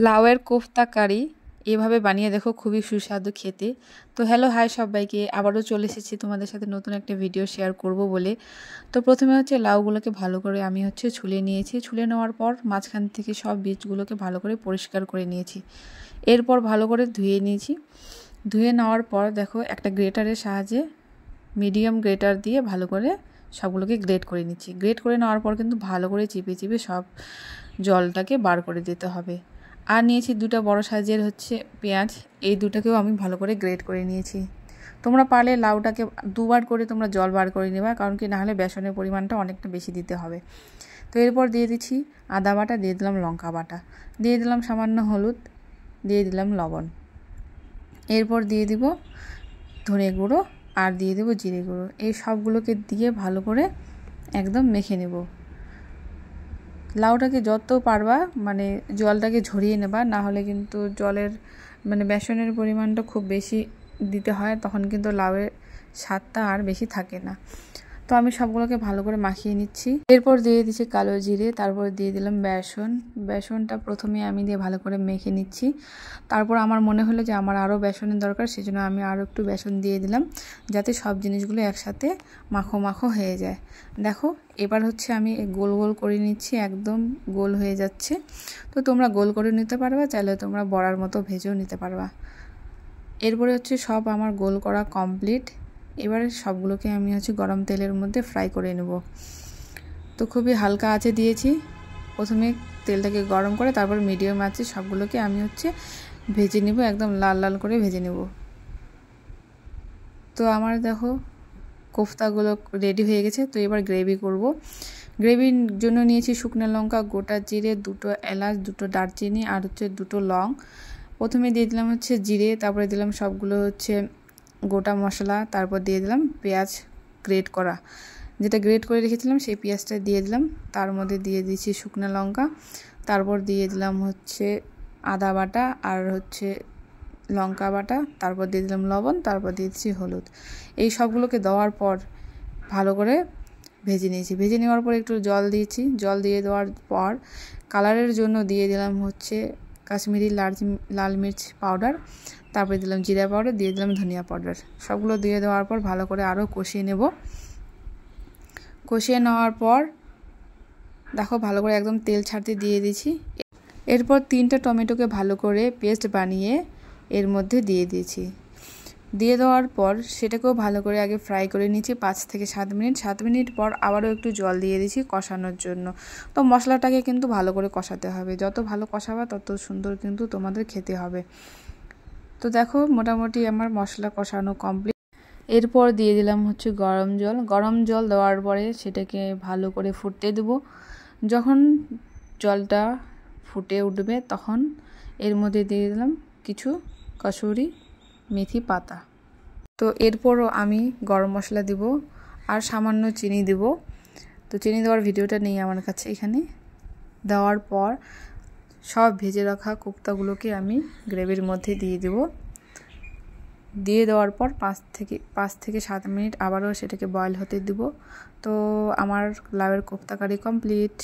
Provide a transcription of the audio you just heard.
লাউয়ের কোফতা কারি এভাবে বানিয়ে দেখো, খুবই সুস্বাদু খেতে। তো হ্যালো হাই সবাইকে, আবারও চলে এসেছি তোমাদের সাথে নতুন একটা ভিডিও শেয়ার করব বলে। তো প্রথমে লাউগুলোকে ভালো করে আমি ছুলে নিয়েছি। ছুলে নেওয়ার পর মাঝখান থেকে সব বীজগুলোকে ভালো করে পরিষ্কার করে নিয়েছি। এরপর ভালো করে ধুয়ে নিয়েছি। ধুয়ে নেওয়ার পর দেখো একটা গ্রেটারের সাহায্যে, মিডিয়াম গ্রেটার দিয়ে ভালো করে সবগুলোকে গ্রেট করে নিচ্ছি। গ্রেট করে নেওয়ার পর কিন্তু ভালো করে চিপে চিপে সব জলটাকে বার করে দিতে হবে। আর নিয়েছি দুটো বড় সাইজের পেঁয়াজ, এই দুটোকেও আমি ভালো করে গ্রেট করে নিয়েছি। তোমরা পারলে লাউটাকে দুবার করে তোমরা জল বার করে নেবা, কারণ কি নাহলে বেসনের পরিমাণটা অনেকটা বেশি দিতে হবে। তো এরপর দিয়ে দিচ্ছি আদা বাটা, দিয়ে দিলাম লঙ্কা বাটা, দিয়ে দিলাম সামান্য হলুদ, দিয়ে দিলাম লবণ। এরপর দিয়ে দিব ধনে গুঁড়ো আর দিয়ে দেবো জিরে গুঁড়ো। এই সবগুলোকে দিয়ে ভালো করে একদম মেখে নেব। লাউটাকে যত পারবা জলটাকে ঝরিয়ে নেবা, না হলে কিন্তু জলের বেসনের পরিমাণটা খুব বেশি দিতে হয়, তখন কিন্তু লাউয়ের স্বাদটা আর বেশি থাকে না। তো আমি সবগুলোকে ভালো করে মাখিয়ে নিচ্ছি। এরপর দিয়ে দিচ্ছি কালো জিরে, তারপর দিয়ে দিলাম বেসনটা প্রথমে আমি দিয়ে ভালো করে মেখে নিচ্ছি। তারপর আমার মনে হলো যে আমার আরও বেসনের দরকার, সেজন্য আমি আরও একটু বেসন দিয়ে দিলাম, যাতে সব জিনিসগুলো একসাথে মাখো মাখো হয়ে যায়। দেখো এবার আমি গোল গোল করে নিচ্ছি, একদম গোল হয়ে যাচ্ছে। তো তোমরা গোল করে নিতে পারবা, চাইলে তোমরা বড়ার মতো ভেজেও নিতে পারবা। এরপরে সব আমার গোল করা কমপ্লিট। এবারে সবগুলোকে আমি গরম তেলের মধ্যে ফ্রাই করে নেব। তো খুবই হালকা আঁচে দিয়েছি, প্রথমে তেলটাকে গরম করে তারপর মিডিয়াম আঁচে সবগুলোকে আমি ভেজে নেব, একদম লাল লাল করে ভেজে নেব। তো আমার দেখো কোফতাগুলো রেডি হয়ে গেছে। তো এবার গ্রেভি করব। গ্রেভির জন্য নিয়েছি শুকনো লঙ্কা, গোটা জিরে, দুটো এলাচ, দুটো দারচিনি আর দুটো লং। প্রথমে দিয়ে দিলাম জিরে, তারপরে দিলাম সবগুলো গোটা মশলা, তারপর দিয়ে দিলাম পেঁয়াজ গ্রেট করা, যেটা গ্রেট করে রেখেছিলাম সেই পেঁয়াজটা দিয়ে দিলাম। তার মধ্যে দিয়ে দিয়েছি শুকনো লঙ্কা, তারপর দিয়ে দিলাম আদা বাটা আর লঙ্কা বাটা, তারপর দিয়ে দিলাম লবণ, তারপর দিয়ে দিচ্ছি হলুদ। এই সবগুলোকে দেওয়ার পর ভালো করে ভেজে নিয়েছি। ভেজে নেওয়ার পর একটু জল দিয়েছি। জল দিয়ে দেওয়ার পর কালারের জন্য দিয়ে দিলাম কাশ্মীরি লাল মির্চ পাউডার, তারপরে দিলাম জিরা পাউডার, দিয়ে দিলাম ধনিয়া পাউডার। সবগুলো দিয়ে দেওয়ার পর ভালো করে আরও কষিয়ে নেব। কষিয়ে নেওয়ার পর দেখো ভালো করে একদম তেল ছাড়তে দিয়ে দিয়েছি। এরপর 3টা টমেটোকে ভালো করে পেস্ট বানিয়ে এর মধ্যে দিয়ে দিয়েছি। দিয়ে দেওয়ার পর সেটাকেও ভালো করে আগে ফ্রাই করে নিয়েছি 5 থেকে 7 মিনিট। 7 মিনিট পর আবারও একটু জল দিয়ে দিয়েছি কষানোর জন্য। তো মশলাটাকে কিন্তু ভালো করে কষাতে হবে, যত ভালো কষাবা তত সুন্দর কিন্তু তোমাদের খেতে হবে। তো দেখো মোটামুটি আমার মশলা কষানো কমপ্লিট। এরপর দিয়ে দিলাম গরম জল। গরম জল দেওয়ার পরে সেটাকে ভালো করে ফুটতে দেব। যখন জলটা ফুটে উঠবে তখন এর মধ্যে দিয়ে দিলাম কিছু কসুরি মেথি পাতা। তো এরপরও আমি গরম মশলা দিব আর সামান্য চিনি দেব। তো চিনি দেওয়ার ভিডিওটা নেই আমার কাছে এখানে। দেওয়ার পর সব ভেজে রাখা কোফতাগুলোকে আমি গ্রেভির মধ্যে দিয়ে দেব। দিয়ে দেওয়ার পর 5 থেকে 7 মিনিট আবারও সেটাকে বয়েল হতে দেব। তো আমার লাউয়ের কোফতা কারি কমপ্লিট।